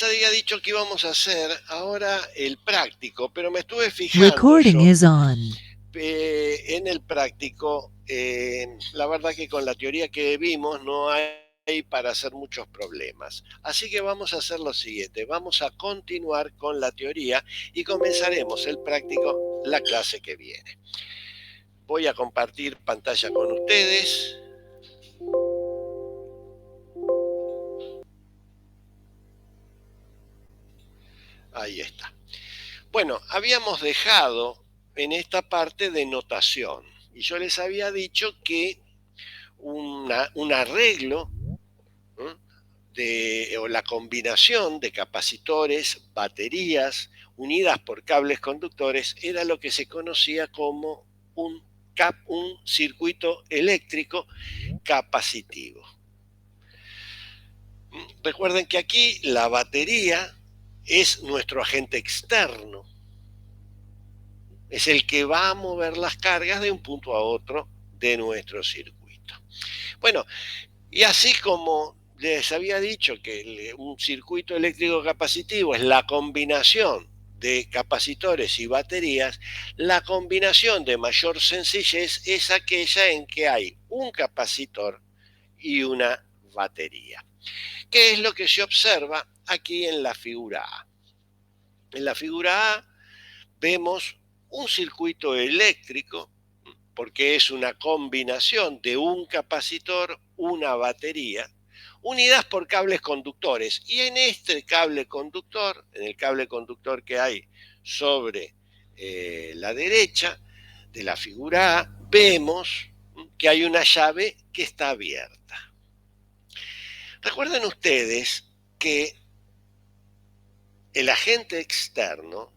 les había dicho que íbamos a hacer ahora el práctico, pero me estuve fijando Recording yo is on. en el práctico. La verdad que con la teoría que vimos no hay para hacer muchos problemas. Así que vamos a hacer lo siguiente, vamos a continuar con la teoría y comenzaremos el práctico la clase que viene. Voy a compartir pantalla con ustedes. Ahí está. Bueno, habíamos dejado en esta parte de notación y yo les había dicho que un arreglo, ¿no?, o la combinación de capacitores, baterías, unidas por cables conductores, era lo que se conocía como un circuito eléctrico capacitivo. Recuerden que aquí la batería es nuestro agente externo, es el que va a mover las cargas de un punto a otro de nuestro circuito. Bueno, y así como les había dicho que un circuito eléctrico capacitivo es la combinación de capacitores y baterías, la combinación de mayor sencillez es aquella en que hay un capacitor y una batería. ¿Qué es lo que se observa aquí en la figura A? En la figura A vemos un circuito eléctrico, porque es una combinación de un capacitor, una batería, unidas por cables conductores. Y en este cable conductor, en el cable conductor que hay sobre la derecha de la figura A, vemos que hay una llave que está abierta. Recuerden ustedes que el agente externo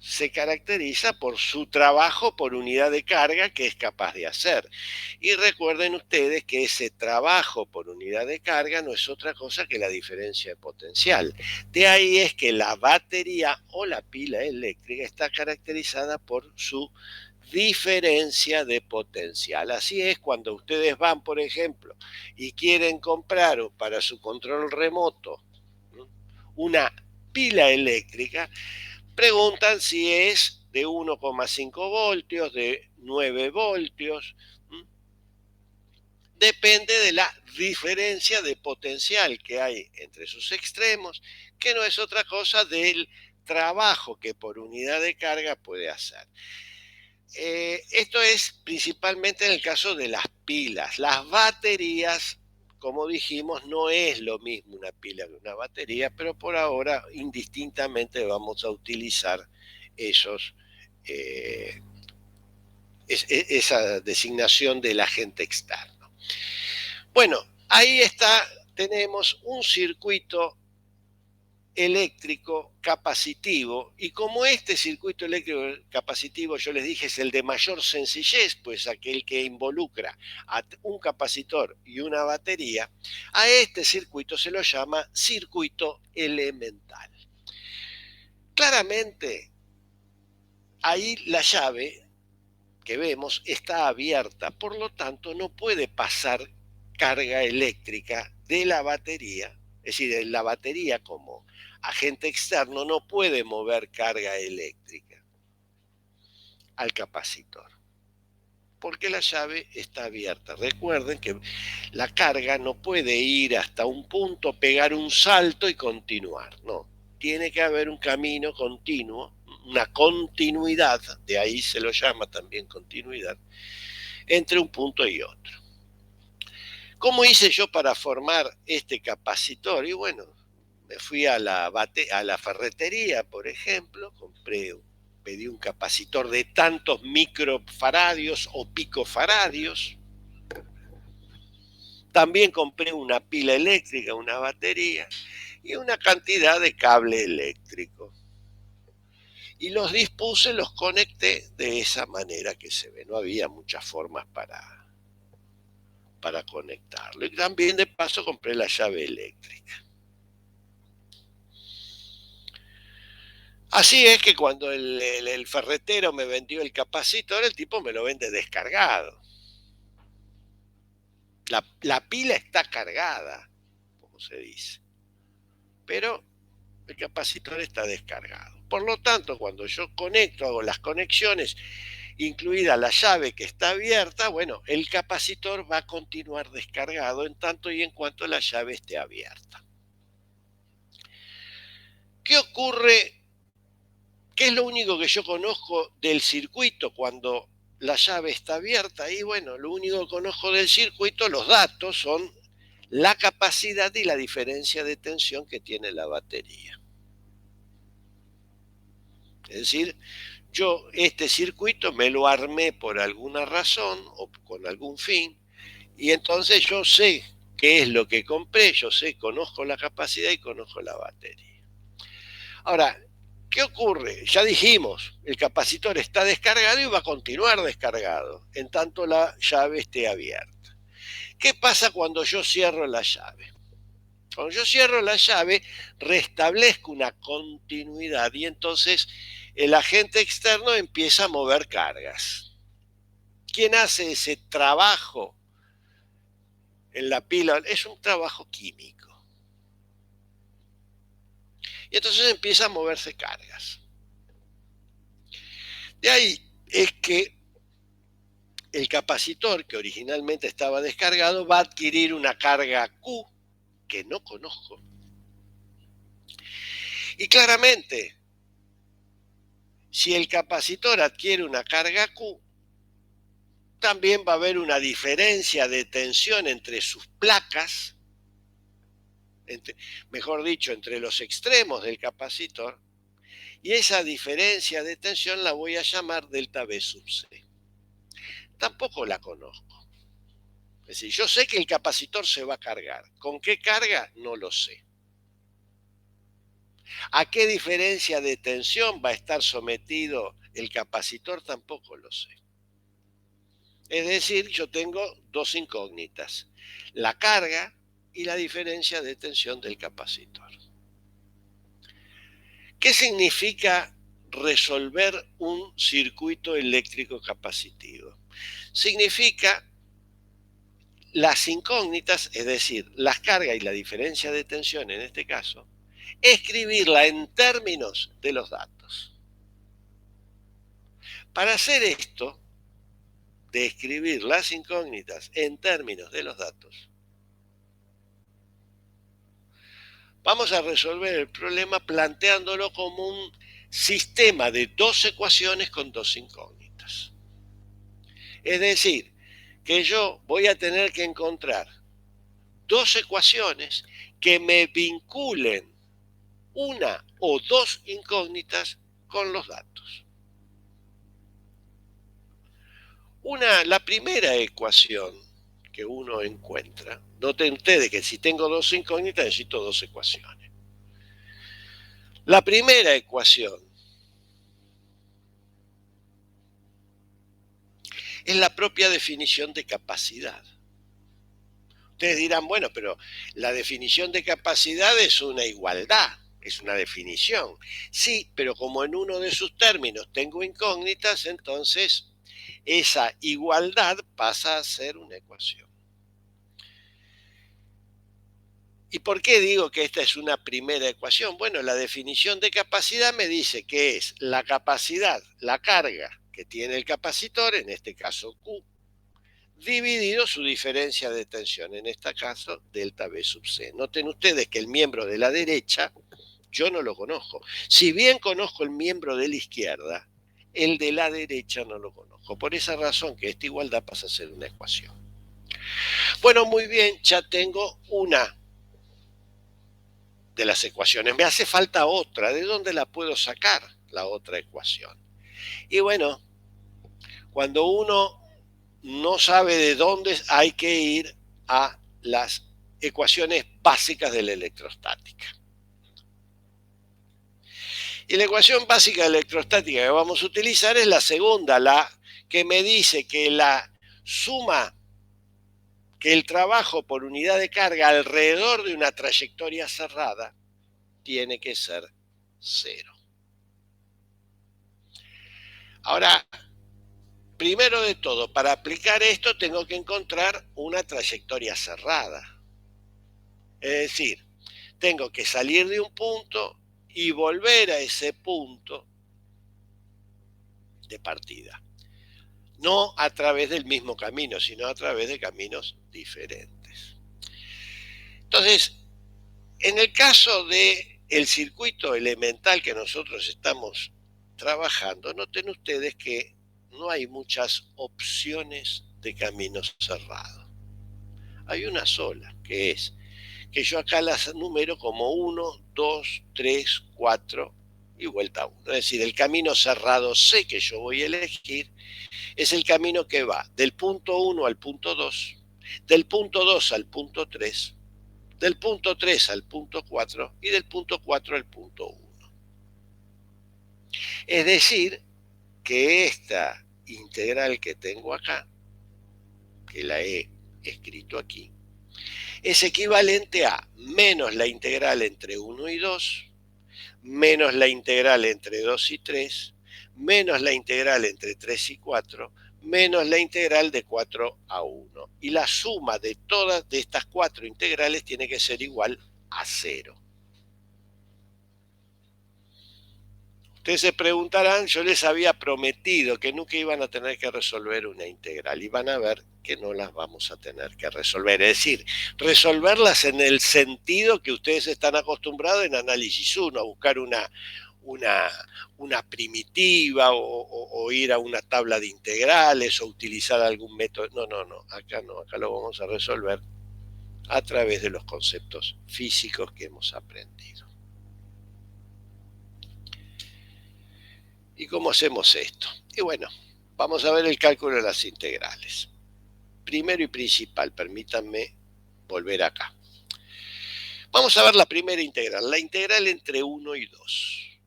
se caracteriza por su trabajo por unidad de carga que es capaz de hacer. Y recuerden ustedes que ese trabajo por unidad de carga no es otra cosa que la diferencia de potencial. De ahí es que la batería o la pila eléctrica está caracterizada por su diferencia de potencial. Así es cuando ustedes van, por ejemplo, y quieren comprar para su control remoto una pila eléctrica, preguntan si es de 1,5 voltios, de 9 voltios. Depende de la diferencia de potencial que hay entre sus extremos, que no es otra cosa del trabajo que por unidad de carga puede hacer. Esto es principalmente en el caso de las pilas. Las baterías, como dijimos, no es lo mismo una pila que una batería, pero por ahora indistintamente vamos a utilizar esos, eh, esa designación del agente externo. Bueno, ahí está, tenemos un circuito eléctrico capacitivo, y como este circuito eléctrico capacitivo, yo les dije, es el de mayor sencillez, pues aquel que involucra a un capacitor y una batería, a este circuito se lo llama circuito elemental. Claramente, ahí la llave que vemos está abierta, por lo tanto no puede pasar carga eléctrica de la batería, es decir, la batería como agente externo no puede mover carga eléctrica al capacitor, porque la llave está abierta. Recuerden que la carga no puede ir hasta un punto, pegar un salto y continuar, no. Tiene que haber un camino continuo, una continuidad, de ahí se lo llama también continuidad, entre un punto y otro. ¿Cómo hice yo para formar este capacitor? Y bueno, me fui a la ferretería, por ejemplo, pedí un capacitor de tantos microfaradios o picofaradios. También compré una pila eléctrica, una batería y una cantidad de cable eléctrico. Y los dispuse, los conecté de esa manera que se ve. No había muchas formas para conectarlo. Y también de paso compré la llave eléctrica. Así es que cuando el ferretero me vendió el capacitor, el tipo me lo vende descargado. La pila está cargada, como se dice. Pero el capacitor está descargado. Por lo tanto, cuando yo conecto, hago las conexiones, incluida la llave que está abierta, bueno, el capacitor va a continuar descargado en tanto y en cuanto la llave esté abierta. ¿Qué ocurre? ¿Qué es lo único que yo conozco del circuito cuando la llave está abierta? Y bueno, lo único que conozco del circuito, los datos, son la capacidad y la diferencia de tensión que tiene la batería. Es decir, yo este circuito me lo armé por alguna razón o con algún fin, y entonces yo sé qué es lo que compré, yo sé, conozco la capacidad y conozco la batería. Ahora, ¿qué ocurre? Ya dijimos, el capacitor está descargado y va a continuar descargado, en tanto la llave esté abierta. ¿Qué pasa cuando yo cierro la llave? Cuando yo cierro la llave, restablezco una continuidad y entonces el agente externo empieza a mover cargas. ¿Quién hace ese trabajo en la pila? Es un trabajo químico. Y entonces empieza a moverse cargas. De ahí es que el capacitor, que originalmente estaba descargado, va a adquirir una carga Q que no conozco. Y claramente, si el capacitor adquiere una carga Q, también va a haber una diferencia de tensión entre sus placas, mejor dicho, entre los extremos del capacitor, y esa diferencia de tensión la voy a llamar delta V sub C. Tampoco la conozco. Es decir, yo sé que el capacitor se va a cargar. ¿Con qué carga? No lo sé. ¿A qué diferencia de tensión va a estar sometido el capacitor? Tampoco lo sé. Es decir, yo tengo dos incógnitas: la carga y la diferencia de tensión del capacitor. ¿Qué significa resolver un circuito eléctrico capacitivo? Significa las incógnitas, es decir, las cargas y la diferencia de tensión en este caso, escribirla en términos de los datos. Para hacer esto, de escribir las incógnitas en términos de los datos, vamos a resolver el problema planteándolo como un sistema de dos ecuaciones con dos incógnitas. Es decir, que yo voy a tener que encontrar dos ecuaciones que me vinculen una o dos incógnitas con los datos. La primera ecuación que uno encuentra, noten ustedes que si tengo dos incógnitas necesito dos ecuaciones. La primera ecuación es la propia definición de capacidad. Ustedes dirán, bueno, pero la definición de capacidad es una igualdad, es una definición. Sí, pero como en uno de sus términos tengo incógnitas, entonces esa igualdad pasa a ser una ecuación. ¿Y por qué digo que esta es una primera ecuación? Bueno, la definición de capacidad me dice que es la capacidad, la carga que tiene el capacitor, en este caso Q, dividido su diferencia de tensión, en este caso delta V sub C. Noten ustedes que el miembro de la derecha yo no lo conozco. Si bien conozco el miembro de la izquierda, el de la derecha no lo conozco. Por esa razón que esta igualdad pasa a ser una ecuación. Bueno, muy bien, ya tengo una de las ecuaciones. Me hace falta otra. ¿De dónde la puedo sacar, la otra ecuación? Y bueno, cuando uno no sabe de dónde, hay que ir a las ecuaciones básicas de la electrostática. Y la ecuación básica de electrostática que vamos a utilizar es la segunda, la que me dice que la suma, que el trabajo por unidad de carga alrededor de una trayectoria cerrada tiene que ser cero. Ahora, primero de todo, para aplicar esto tengo que encontrar una trayectoria cerrada. Es decir, tengo que salir de un punto y volver a ese punto de partida. No a través del mismo camino, sino a través de caminos diferentes. Entonces, en el caso del circuito elemental que nosotros estamos trabajando, noten ustedes que no hay muchas opciones de caminos cerrados. Hay una sola, que es que yo acá las numero como 1, 2, 3, 4 y vuelta a 1. Es decir, el camino cerrado C que yo voy a elegir es el camino que va del punto 1 al punto 2, del punto 2 al punto 3, del punto 3 al punto 4 y del punto 4 al punto 1. Es decir, que esta integral que tengo acá, que la he escrito aquí, es equivalente a menos la integral entre 1 y 2, menos la integral entre 2 y 3, menos la integral entre 3 y 4, menos la integral de 4 a 1. Y la suma de todas de estas cuatro integrales tiene que ser igual a 0. Ustedes se preguntarán, yo les había prometido que nunca iban a tener que resolver una integral y van a ver que no las vamos a tener que resolver. Es decir, resolverlas en el sentido que ustedes están acostumbrados en análisis 1, a buscar una primitiva o ir a una tabla de integrales o utilizar algún método. No, acá no, acá lo vamos a resolver a través de los conceptos físicos que hemos aprendido. ¿Y cómo hacemos esto? Y bueno, vamos a ver el cálculo de las integrales. Primero y principal, permítanme volver acá. Vamos a ver la primera integral, la integral entre 1 y 2.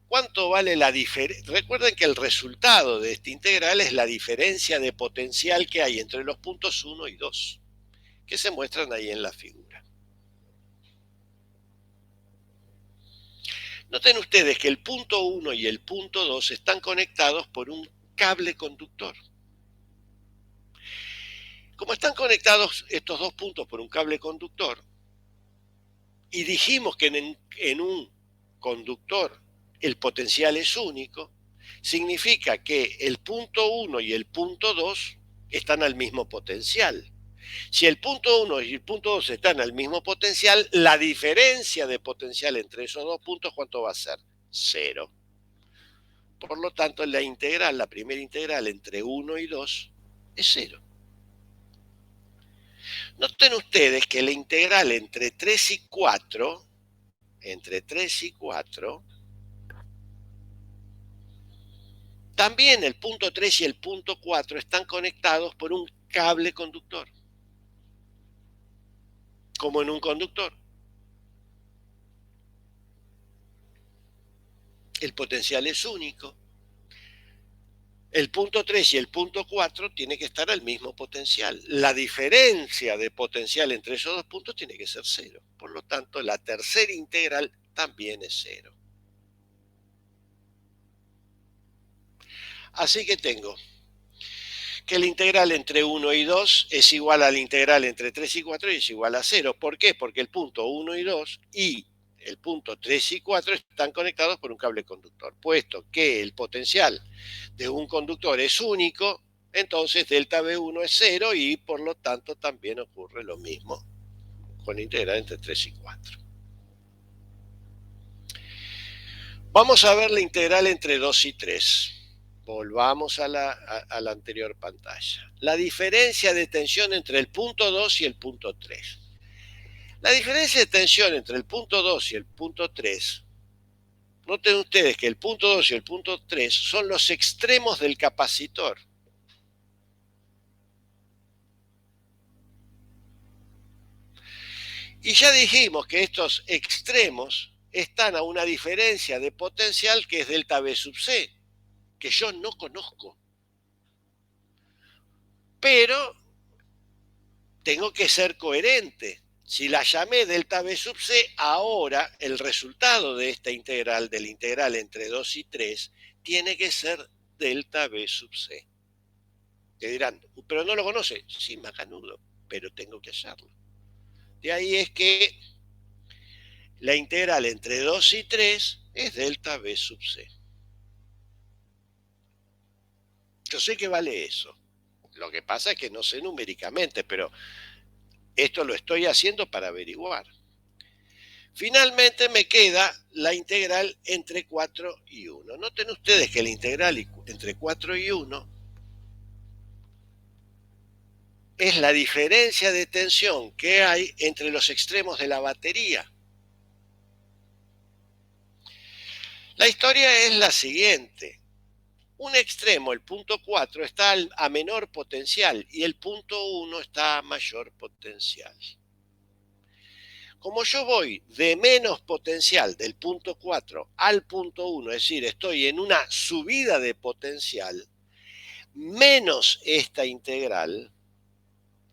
¿Cuánto vale la diferencia? Recuerden que el resultado de esta integral es la diferencia de potencial que hay entre los puntos 1 y 2, que se muestran ahí en la figura. Noten ustedes que el punto 1 y el punto 2 están conectados por un cable conductor. Como están conectados estos dos puntos por un cable conductor, y dijimos que en un conductor el potencial es único, significa que el punto 1 y el punto 2 están al mismo potencial. Si el punto 1 y el punto 2 están al mismo potencial, la diferencia de potencial entre esos dos puntos, ¿cuánto va a ser? 0. Por lo tanto, la integral, la primera integral entre 1 y 2 es 0. Noten ustedes que la integral entre 3 y 4, también el punto 3 y el punto 4 están conectados por un cable conductor, como en un conductor. El potencial es único. El punto 3 y el punto 4 tiene que estar al mismo potencial. La diferencia de potencial entre esos dos puntos tiene que ser 0. Por lo tanto, la tercera integral también es 0. Así que tengo que la integral entre 1 y 2 es igual a la integral entre 3 y 4 y es igual a 0. ¿Por qué? Porque el punto 1 y 2 y el punto 3 y 4 están conectados por un cable conductor. Puesto que el potencial de un conductor es único, entonces delta B1 es 0 y por lo tanto también ocurre lo mismo con la integral entre 3 y 4. Vamos a ver la integral entre 2 y 3. Volvamos a la anterior pantalla. La diferencia de tensión entre el punto 2 y el punto 3. La diferencia de tensión entre el punto 2 y el punto 3, noten ustedes que el punto 2 y el punto 3 son los extremos del capacitor. Y ya dijimos que estos extremos están a una diferencia de potencial que es delta B sub C, que yo no conozco. Pero tengo que ser coherente. Si la llamé delta B sub C, ahora el resultado de esta integral, de la integral entre 2 y 3, tiene que ser delta B sub C. Te dirán, pero no lo conoce. Sí, macanudo, pero tengo que hacerlo. De ahí es que La integral entre 2 y 3 es delta B sub C. Yo sé que vale eso. Lo que pasa es que no sé numéricamente, pero esto lo estoy haciendo para averiguar. Finalmente me queda la integral entre 4 y 1. Noten ustedes que la integral entre 4 y 1 es la diferencia de tensión que hay entre los extremos de la batería. La historia es la siguiente. Un extremo, el punto 4, está a menor potencial y el punto 1 está a mayor potencial. Como yo voy de menos potencial del punto 4 al punto 1, es decir, estoy en una subida de potencial, menos esta integral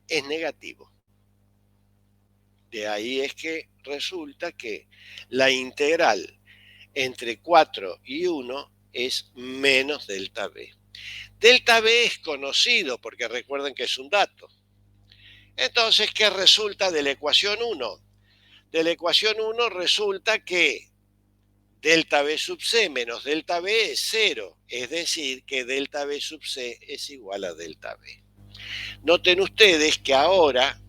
es negativo. De ahí es que resulta que la integral entre 4 y 1 es menos delta B. Delta B es conocido porque recuerden que es un dato. Entonces, ¿qué resulta de la ecuación 1? De la ecuación 1 resulta que delta B sub C menos delta B es 0, es decir, que delta B sub C es igual a delta B. Noten ustedes que ahora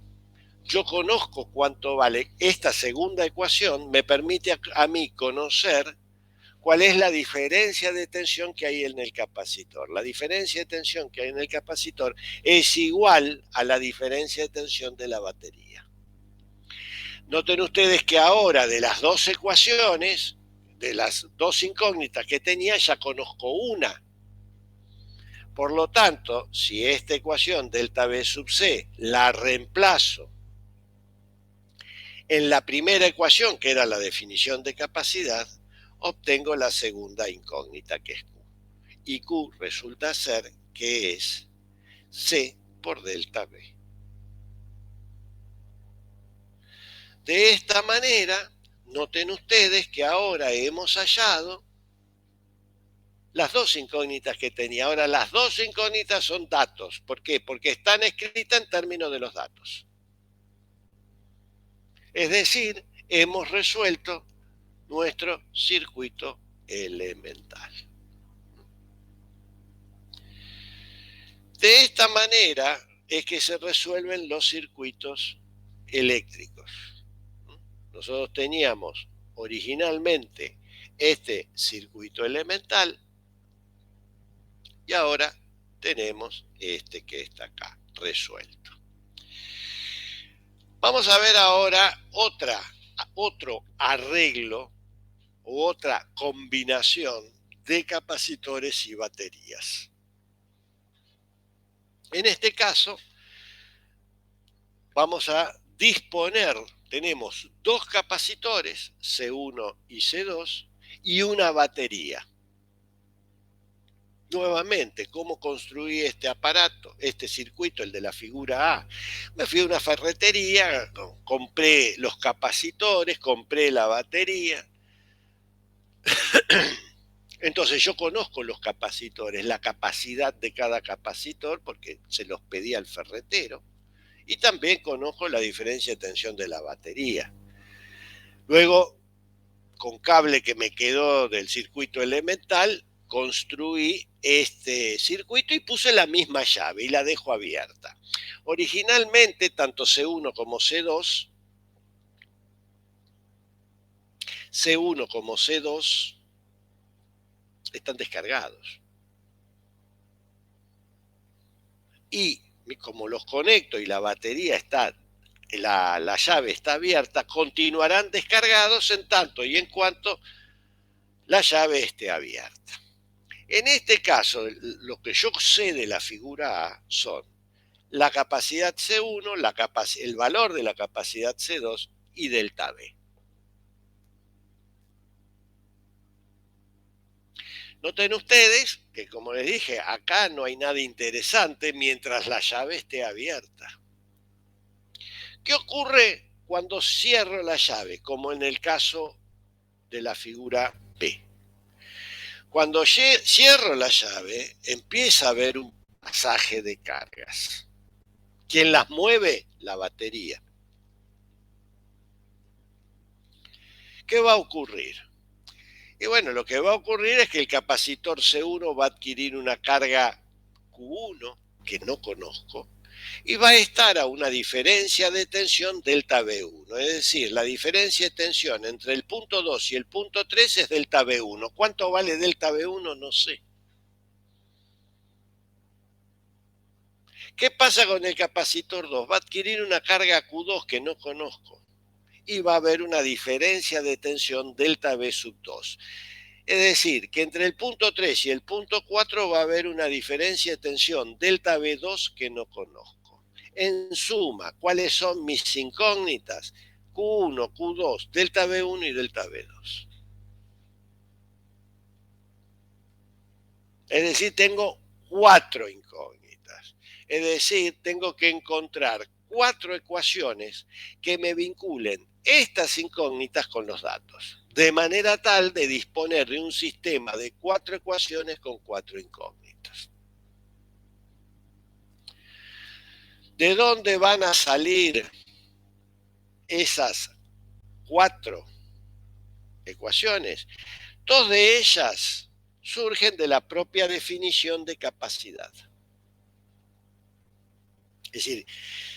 yo conozco cuánto vale esta segunda ecuación, me permite a mí conocer cuál es la diferencia de tensión que hay en el capacitor. La diferencia de tensión que hay en el capacitor es igual a la diferencia de tensión de la batería. Noten ustedes que ahora de las dos ecuaciones, de las dos incógnitas que tenía, ya conozco una. Por lo tanto, si esta ecuación delta B sub C la reemplazo en la primera ecuación, que era la definición de capacidad, obtengo la segunda incógnita, que es Q. Y Q resulta ser que es C por delta B. De esta manera, noten ustedes que ahora hemos hallado las dos incógnitas que tenía. Ahora las dos incógnitas son datos. ¿Por qué? Porque están escritas en términos de los datos. Es decir, hemos resuelto nuestro circuito elemental. De esta manera es que se resuelven los circuitos eléctricos. Nosotros teníamos originalmente este circuito elemental y ahora tenemos este que está acá resuelto. Vamos a ver ahora otro arreglo u otra combinación de capacitores y baterías. En este caso, vamos a disponer, tenemos dos capacitores, C1 y C2, y una batería. Nuevamente, ¿cómo construí este aparato, este circuito, el de la figura A? Me fui a una ferretería, compré los capacitores, compré la batería. Entonces yo conozco los capacitores, la capacidad de cada capacitor, porque se los pedí al ferretero, y también conozco la diferencia de tensión de la batería. Luego, con cable que me quedó del circuito elemental, construí este circuito y puse la misma llave y la dejo abierta. Originalmente, tanto C1 como C2, C1 como C2 están descargados. Y como los conecto y la batería está, la llave está abierta, continuarán descargados en tanto y en cuanto la llave esté abierta. En este caso, lo que yo sé de la figura A son la capacidad C1, el valor de la capacidad C2 y delta B. Noten ustedes que, como les dije, acá no hay nada interesante mientras la llave esté abierta. ¿Qué ocurre cuando cierro la llave? Como en el caso de la figura P. Cuando cierro la llave, empieza a haber un pasaje de cargas. ¿Quién las mueve? La batería. ¿Qué va a ocurrir? Y bueno, lo que va a ocurrir es que el capacitor C1 va a adquirir una carga Q1 que no conozco y va a estar a una diferencia de tensión delta V1. Es decir, la diferencia de tensión entre el punto 2 y el punto 3 es delta V1. ¿Cuánto vale delta V1? No sé. ¿Qué pasa con el capacitor 2? Va a adquirir una carga Q2 que no conozco y va a haber una diferencia de tensión delta V sub 2. Es decir, que entre el punto 3 y el punto 4 va a haber una diferencia de tensión delta V2 que no conozco. En suma, ¿cuáles son mis incógnitas? Q1, Q2, delta V1 y delta V2. Es decir, tengo 4 incógnitas. Es decir, tengo que encontrar 4 ecuaciones que me vinculen estas incógnitas con los datos, de manera tal de disponer de un sistema de 4 ecuaciones con 4 incógnitas. ¿De dónde van a salir esas 4 ecuaciones? 2 de ellas surgen de la propia definición de capacidad. Es decir,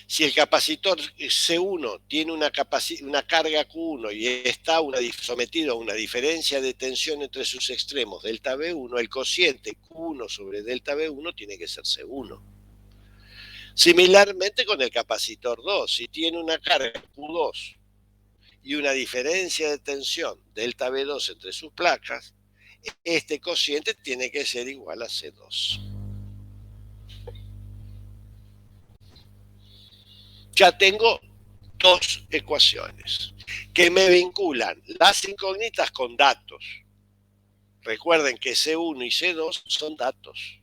si el capacitor C1 tiene una carga Q1 y está sometido a una diferencia de tensión entre sus extremos delta V1, el cociente Q1 sobre delta V1 tiene que ser C1. Similarmente con el capacitor 2, si tiene una carga Q2 y una diferencia de tensión delta V2 entre sus placas, este cociente tiene que ser igual a C2. Ya tengo 2 ecuaciones que me vinculan las incógnitas con datos. Recuerden que C1 y C2 son datos.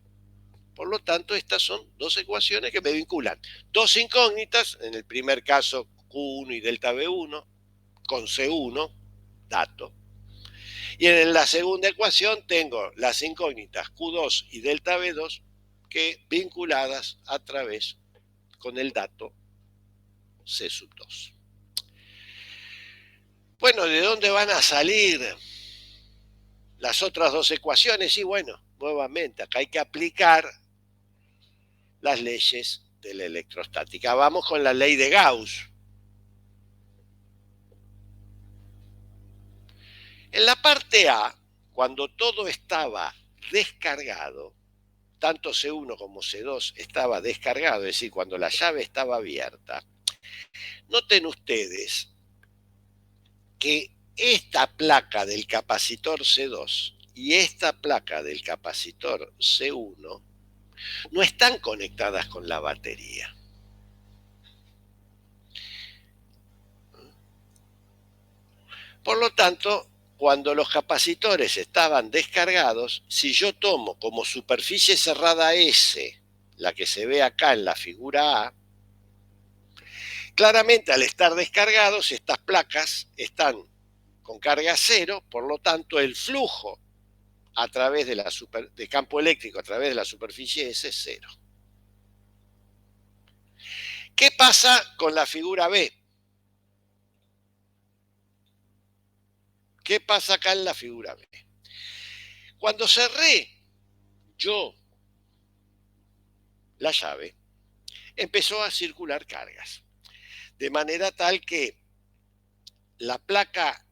Por lo tanto, estas son 2 ecuaciones que me vinculan 2 incógnitas, en el primer caso Q1 y delta V1, con C1, dato. Y en la segunda ecuación tengo las incógnitas Q2 y delta V2 que vinculadas a través con el dato C sub 2. Bueno, ¿de dónde van a salir las otras 2 ecuaciones? Y bueno, nuevamente, acá hay que aplicar las leyes de la electrostática. Vamos con la ley de Gauss. En la parte A, cuando todo estaba descargado, tanto C1 como C2 estaba descargado, es decir, cuando la llave estaba abierta, noten ustedes que esta placa del capacitor C2 y esta placa del capacitor C1 no están conectadas con la batería. Por lo tanto, cuando los capacitores estaban descargados, si yo tomo como superficie cerrada S, la que se ve acá en la figura A, claramente al estar descargados, estas placas están con carga cero, por lo tanto el flujo a través de campo eléctrico a través de la superficie S es cero. ¿Qué pasa con la figura B? ¿Qué pasa acá en la figura B? Cuando cerré yo la llave, empezó a circular cargas, de manera tal que la placa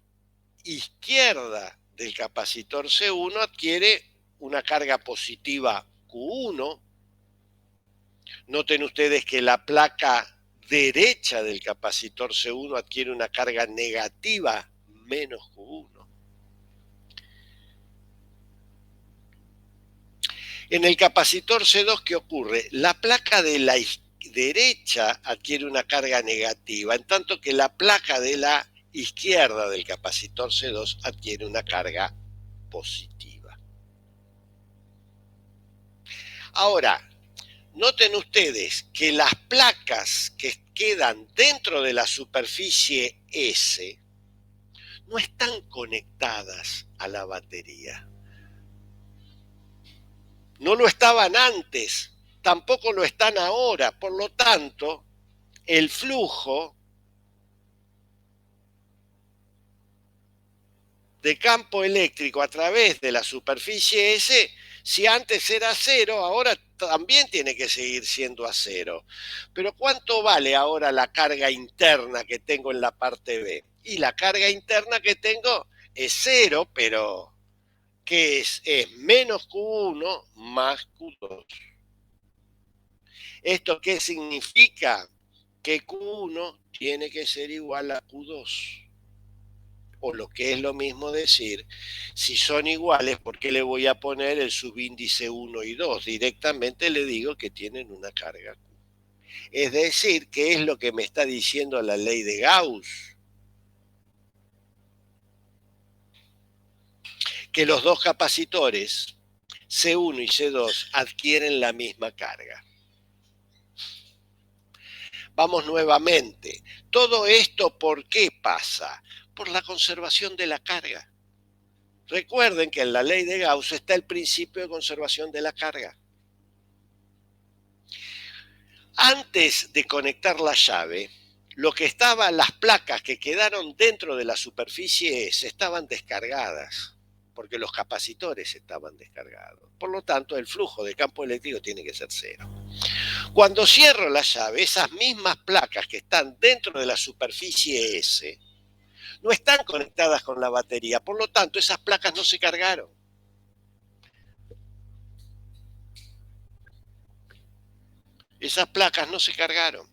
izquierda del capacitor C1 adquiere una carga positiva Q1. Noten ustedes que la placa derecha del capacitor C1 adquiere una carga negativa menos Q1. En el capacitor C2, ¿qué ocurre? La placa de la derecha adquiere una carga negativa, en tanto que la placa de la izquierda del capacitor C2 adquiere una carga positiva. Ahora, noten ustedes que las placas que quedan dentro de la superficie S no están conectadas a la batería. No lo estaban antes, tampoco lo están ahora. Por lo tanto, el flujo de campo eléctrico a través de la superficie S, si antes era 0, ahora también tiene que seguir siendo a 0. Pero ¿cuánto vale ahora la carga interna que tengo en la parte B? Y la carga interna que tengo es 0, pero ¿qué es? Es menos Q1 más Q2. ¿Esto qué significa? Que Q1 tiene que ser igual a Q2. O lo que es lo mismo decir, si son iguales, ¿por qué le voy a poner el subíndice 1 y 2? Directamente le digo que tienen una carga Q. Es decir, ¿qué es lo que me está diciendo la ley de Gauss? Que los dos capacitores, C1 y C2, adquieren la misma carga. Vamos nuevamente. ¿Todo esto por qué pasa? Por la conservación de la carga. Recuerden que en la ley de Gauss está el principio de conservación de la carga. Antes de conectar la llave, lo que estaba, las placas que quedaron dentro de la superficie S estaban descargadas, porque los capacitores estaban descargados. Por lo tanto, el flujo de campo eléctrico tiene que ser 0. Cuando cierro la llave, esas mismas placas que están dentro de la superficie S no están conectadas con la batería, por lo tanto, esas placas no se cargaron. Esas placas no se cargaron.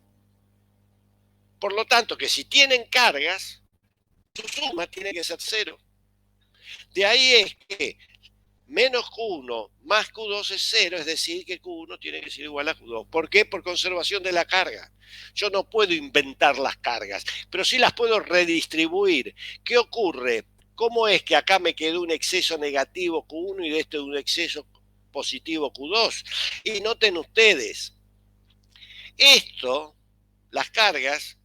Por lo tanto, que si tienen cargas, su suma tiene que ser 0. De ahí es que menos Q1 más Q2 es 0, es decir, que Q1 tiene que ser igual a Q2. ¿Por qué? Por conservación de la carga. Yo no puedo inventar las cargas, pero sí las puedo redistribuir. ¿Qué ocurre? ¿Cómo es que acá me quedó un exceso negativo Q1 y de este un exceso positivo Q2? Y noten ustedes, esto, las cargas,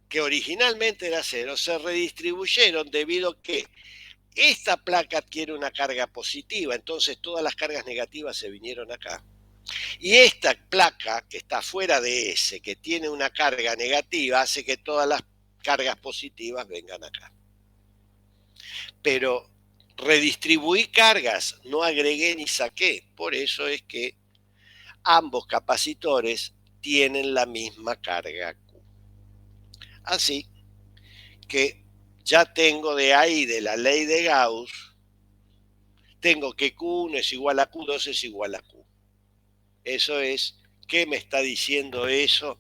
que originalmente era 0, se redistribuyeron debido a que esta placa adquiere una carga positiva, entonces todas las cargas negativas se vinieron acá. Y esta placa, que está fuera de S, que tiene una carga negativa, hace que todas las cargas positivas vengan acá. Pero redistribuí cargas, no agregué ni saqué. Por eso es que ambos capacitores tienen la misma carga Q. Así que ya tengo de ahí, de la ley de Gauss, tengo que Q1 es igual a Q2 es igual a Q. Eso es, ¿qué me está diciendo eso?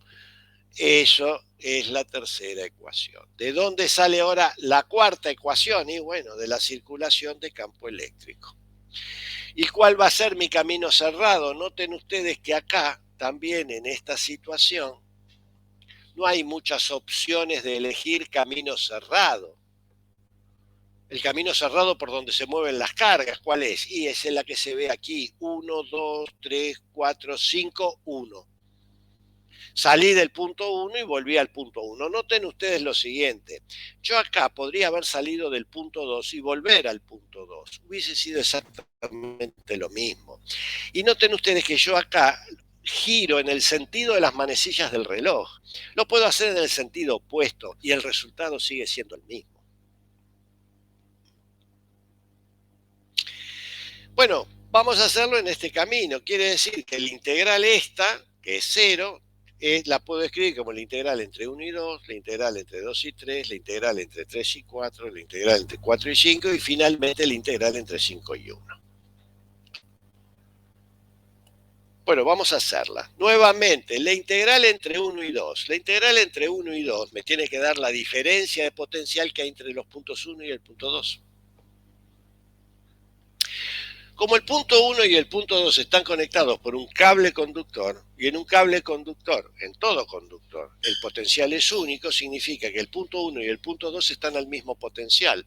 Eso es la tercera ecuación. ¿De dónde sale ahora la cuarta ecuación? Y bueno, de la circulación de campo eléctrico. ¿Y cuál va a ser mi camino cerrado? Noten ustedes que acá, también en esta situación, no hay muchas opciones de elegir camino cerrado. El camino cerrado por donde se mueven las cargas, ¿cuál es? Y es la que se ve aquí, 1, 2, 3, 4, 5, 1. Salí del punto 1 y volví al punto 1. Noten ustedes lo siguiente, yo acá podría haber salido del punto 2 y volver al punto 2. Hubiese sido exactamente lo mismo. Y noten ustedes que yo acá giro en el sentido de las manecillas del reloj. Lo puedo hacer en el sentido opuesto y el resultado sigue siendo el mismo. Bueno, vamos a hacerlo en este camino. Quiere decir que la integral esta, que es 0, la puedo escribir como la integral entre 1 y 2, la integral entre 2 y 3, la integral entre 3 y 4, la integral entre 4 y 5 y finalmente la integral entre 5 y 1. Bueno, vamos a hacerla. Nuevamente, la integral entre 1 y 2. La integral entre 1 y 2 me tiene que dar la diferencia de potencial que hay entre los puntos 1 y el punto 2. Como el punto 1 y el punto 2 están conectados por un cable conductor, y en un cable conductor, en todo conductor, el potencial es único, significa que el punto 1 y el punto 2 están al mismo potencial.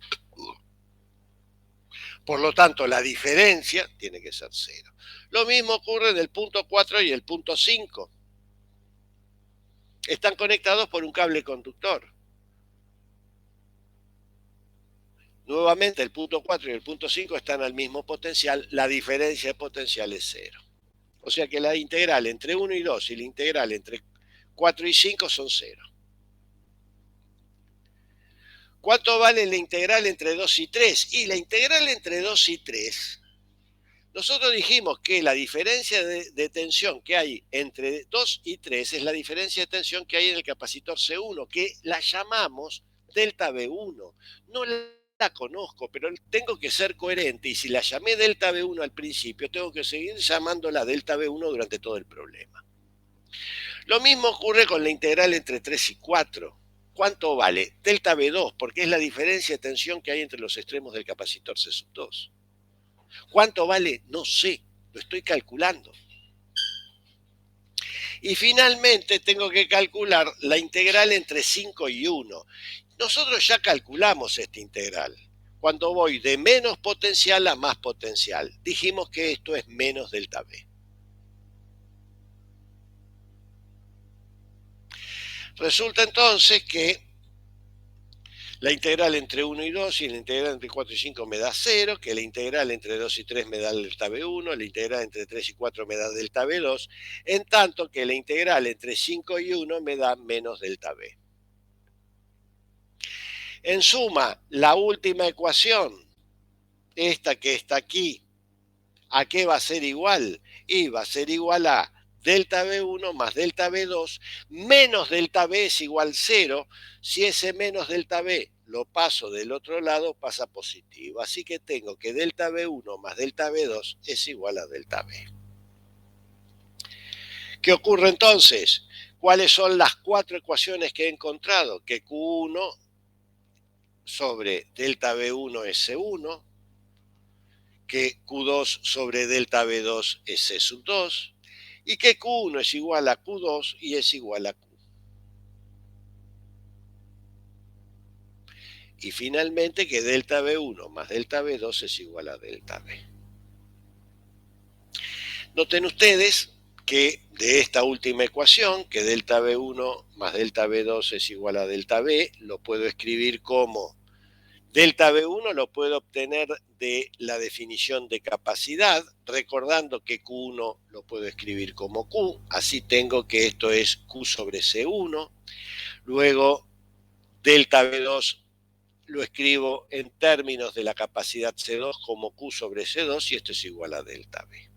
Por lo tanto, la diferencia tiene que ser 0. Lo mismo ocurre en el punto 4 y el punto 5. Están conectados por un cable conductor. Nuevamente, el punto 4 y el punto 5 están al mismo potencial, la diferencia de potencial es 0. O sea que la integral entre 1 y 2 y la integral entre 4 y 5 son 0. ¿Cuánto vale la integral entre 2 y 3? Y la integral entre 2 y 3, nosotros dijimos que la diferencia de tensión que hay entre 2 y 3 es la diferencia de tensión que hay en el capacitor C1, que la llamamos delta B1. No la conozco, pero tengo que ser coherente, y si la llamé delta B1 al principio, tengo que seguir llamándola delta B1 durante todo el problema. Lo mismo ocurre con la integral entre 3 y 4. ¿Cuánto vale? Delta B2, porque es la diferencia de tensión que hay entre los extremos del capacitor C2. ¿Cuánto vale? No sé, lo estoy calculando. Y finalmente tengo que calcular la integral entre 5 y 1. Nosotros ya calculamos esta integral. Cuando voy de menos potencial a más potencial, dijimos que esto es menos delta B. Resulta entonces que la integral entre 1 y 2 y la integral entre 4 y 5 me da 0, que la integral entre 2 y 3 me da delta B1, la integral entre 3 y 4 me da delta B2, en tanto que la integral entre 5 y 1 me da menos delta B. En suma, la última ecuación, esta que está aquí, ¿a qué va a ser igual? Y va a ser igual a delta B1 más delta B2 menos delta B es igual 0. Si ese menos delta B lo paso del otro lado, pasa positivo. Así que tengo que delta B1 más delta B2 es igual a delta B. ¿Qué ocurre entonces? ¿Cuáles son las 4 ecuaciones que he encontrado? Que Q1 sobre delta B1 es C1, que Q2 sobre delta B2 es C sub 2, y que Q1 es igual a Q2 y es igual a Q. Y finalmente que delta B1 más delta B2 es igual a delta B. Noten ustedes que de esta última ecuación, que delta B1 más delta B2 es igual a delta B, lo puedo escribir como delta B1 lo puedo obtener de la definición de capacidad, recordando que Q1 lo puedo escribir como Q, así tengo que esto es Q sobre C1, luego delta B2 lo escribo en términos de la capacidad C2 como Q sobre C2 y esto es igual a delta B.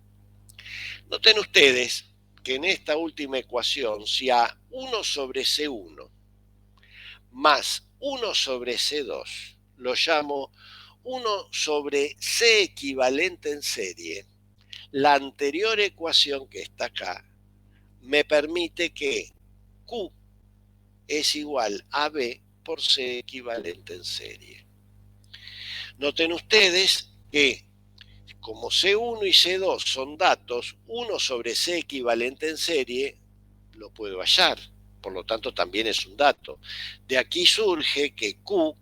Noten ustedes que en esta última ecuación, si a 1 sobre C1 más 1 sobre C2 lo llamo 1 sobre C equivalente en serie, la anterior ecuación que está acá me permite que Q es igual a B por C equivalente en serie. Noten ustedes que como C1 y C2 son datos, 1 sobre C equivalente en serie lo puedo hallar, por lo tanto también es un dato. De aquí surge que Q,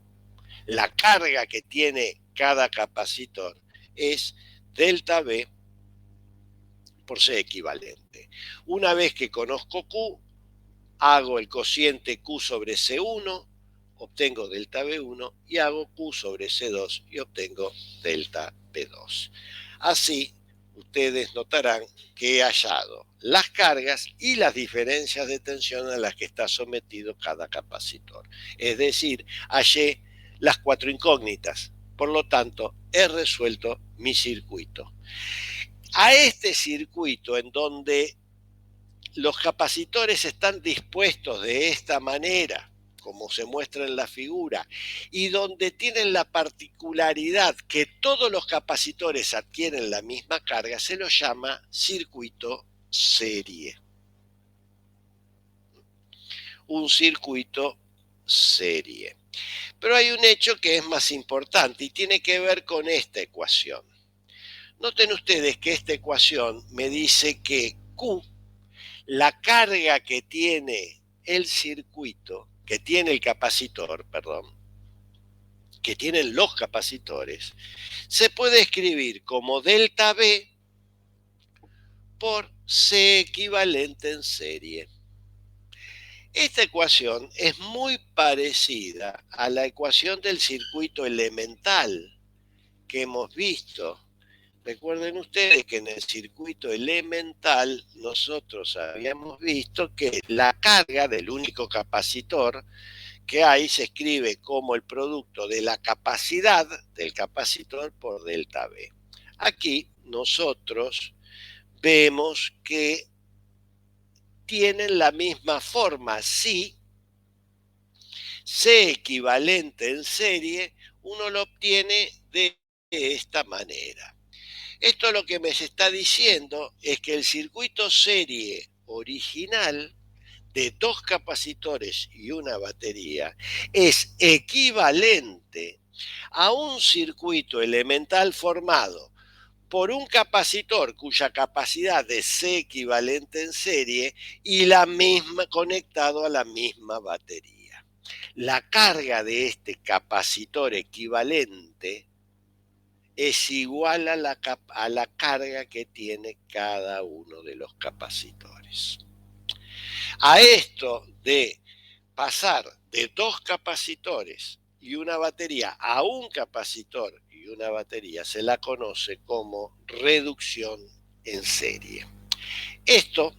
la carga que tiene cada capacitor, es delta B por C equivalente. Una vez que conozco Q, hago el cociente Q sobre C1, obtengo delta B1 y hago Q sobre C2 y obtengo delta B2. Así, ustedes notarán que he hallado las cargas y las diferencias de tensión a las que está sometido cada capacitor. Es decir, hallé las 4 incógnitas. Por lo tanto, he resuelto mi circuito. A este circuito en donde los capacitores están dispuestos de esta manera, como se muestra en la figura, y donde tienen la particularidad que todos los capacitores adquieren la misma carga, se lo llama circuito serie. Un circuito serie. Pero hay un hecho que es más importante y tiene que ver con esta ecuación. Noten ustedes que esta ecuación me dice que Q, la carga que tiene el circuito, que tiene el capacitor, perdón, que tienen los capacitores, se puede escribir como delta B por C equivalente en serie. Esta ecuación es muy parecida a la ecuación del circuito elemental que hemos visto. Recuerden ustedes que en el circuito elemental nosotros habíamos visto que la carga del único capacitor que hay se escribe como el producto de la capacidad del capacitor por delta V. Aquí nosotros vemos que tienen la misma forma. Si C equivalente en serie, uno lo obtiene de esta manera. Esto lo que me está diciendo es que el circuito serie original de dos capacitores y una batería es equivalente a un circuito elemental formado por un capacitor cuya capacidad es C equivalente en serie y la misma conectado a la misma batería. La carga de este capacitor equivalente es igual a la carga que tiene cada uno de los capacitores. A esto de pasar de dos capacitores y una batería a un capacitor y una batería se la conoce como reducción en serie. Esto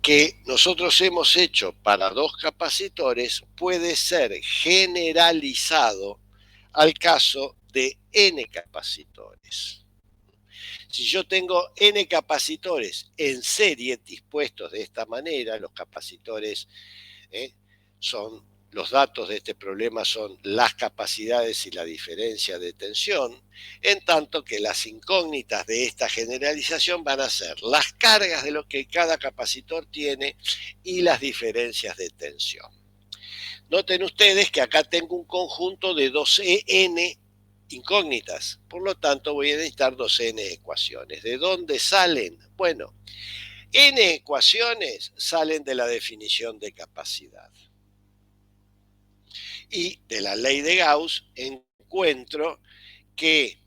que nosotros hemos hecho para dos capacitores puede ser generalizado al caso de n capacitores. Si yo tengo n capacitores en serie dispuestos de esta manera, los capacitores son los datos de este problema son las capacidades y la diferencia de tensión, en tanto que las incógnitas de esta generalización van a ser las cargas de lo que cada capacitor tiene y las diferencias de tensión. Noten ustedes que acá tengo un conjunto de 2n incógnitas, por lo tanto voy a necesitar 2n ecuaciones. ¿De dónde salen? Bueno, n ecuaciones salen de la definición de capacidad. Y de la ley de Gauss encuentro que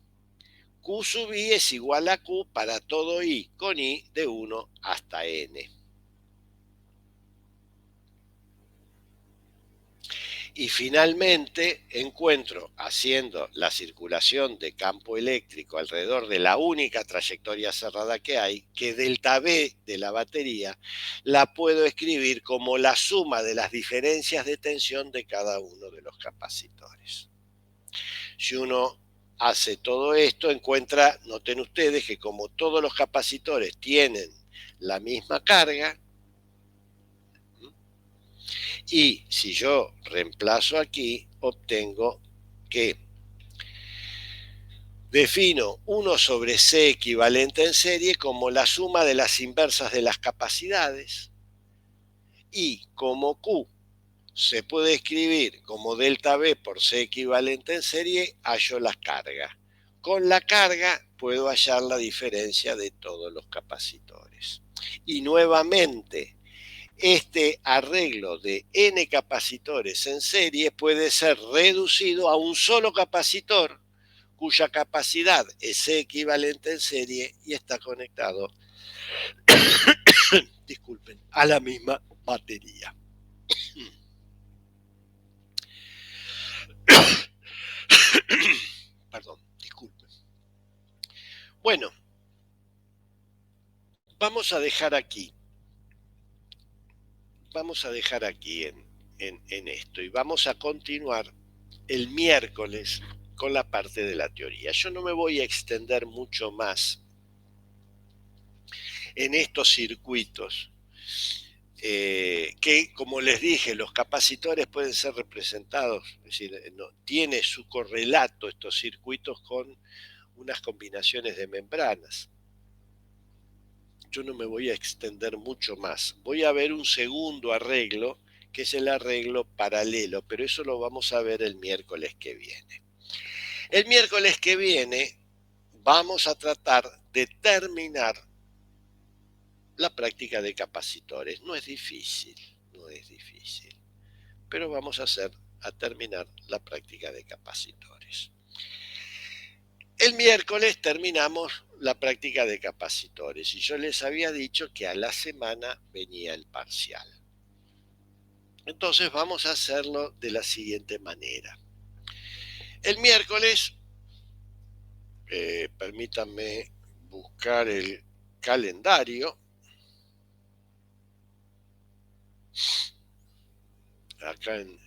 Q sub i es igual a Q para todo i con i de 1 hasta n. Y finalmente encuentro, haciendo la circulación de campo eléctrico alrededor de la única trayectoria cerrada que hay, que delta V de la batería la puedo escribir como la suma de las diferencias de tensión de cada uno de los capacitores. Si uno hace todo esto, encuentra, noten ustedes que como todos los capacitores tienen la misma carga, y si yo reemplazo aquí, obtengo que defino 1 sobre C equivalente en serie como la suma de las inversas de las capacidades, y como Q se puede escribir como delta V por C equivalente en serie, hallo la carga. Con la carga puedo hallar la diferencia de todos los capacitores. Y nuevamente, este arreglo de n capacitores en serie puede ser reducido a un solo capacitor cuya capacidad es C equivalente en serie y está conectado disculpen, a la misma batería. Perdón, disculpen. Bueno, vamos a dejar aquí en esto y vamos a continuar el miércoles con la parte de la teoría. Yo no me voy a extender mucho más en estos circuitos, que como les dije, los capacitores pueden ser representados, es decir, no, tiene su correlato estos circuitos con unas combinaciones de membranas. Yo no me voy a extender mucho más. Voy a ver un segundo arreglo, que es el arreglo paralelo, pero eso lo vamos a ver el miércoles que viene. El miércoles que viene vamos a tratar de terminar la práctica de capacitores. No es difícil, pero vamos a terminar la práctica de capacitores. El miércoles terminamos la práctica de capacitores y yo les había dicho que a la semana venía el parcial. Entonces vamos a hacerlo de la siguiente manera. El miércoles, permítanme buscar el calendario. acá en,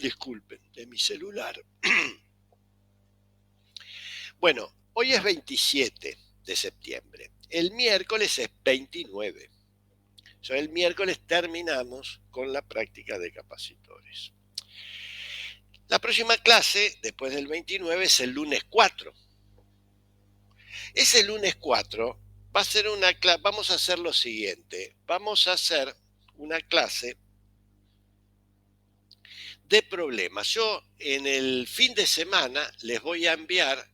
disculpen, de mi celular. Bueno, hoy es 27 de septiembre. El miércoles es 29. O sea, el miércoles terminamos con la práctica de capacitores. La próxima clase, después del 29, es el lunes 4. Ese lunes 4 va a ser una clase, vamos a hacer lo siguiente, vamos a hacer una clase de problemas. Yo en el fin de semana les voy a enviar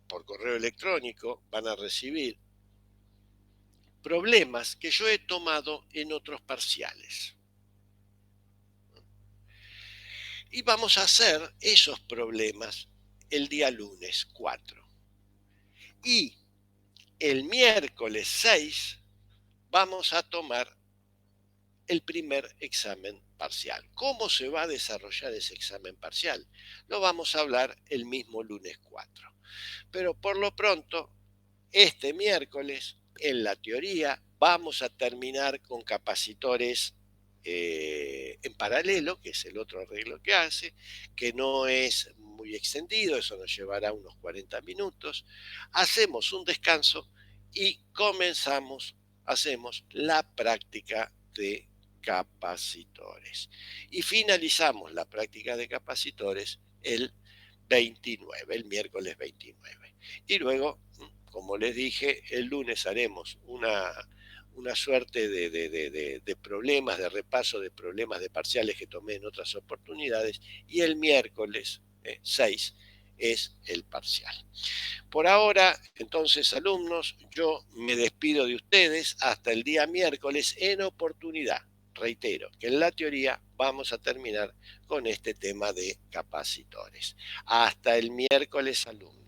por correo electrónico, van a recibir problemas que yo he tomado en otros parciales. Y vamos a hacer esos problemas el día lunes 4. Y el miércoles 6 vamos a tomar el primer examen parcial. ¿Cómo se va a desarrollar ese examen parcial? Lo vamos a hablar el mismo lunes 4. Pero por lo pronto, este miércoles, en la teoría, vamos a terminar con capacitores en paralelo, que es el otro arreglo que hace, que no es muy extendido, eso nos llevará unos 40 minutos. Hacemos un descanso y hacemos la práctica de capacitores. Y finalizamos la práctica de capacitores el 29, el miércoles 29. Y luego, como les dije, el lunes haremos una suerte de problemas, de repaso de problemas de parciales que tomé en otras oportunidades, y el miércoles 6 es el parcial. Por ahora, entonces, alumnos, yo me despido de ustedes hasta el día miércoles en oportunidad. Reitero que en la teoría vamos a terminar con este tema de capacitores. Hasta el miércoles, alumnos.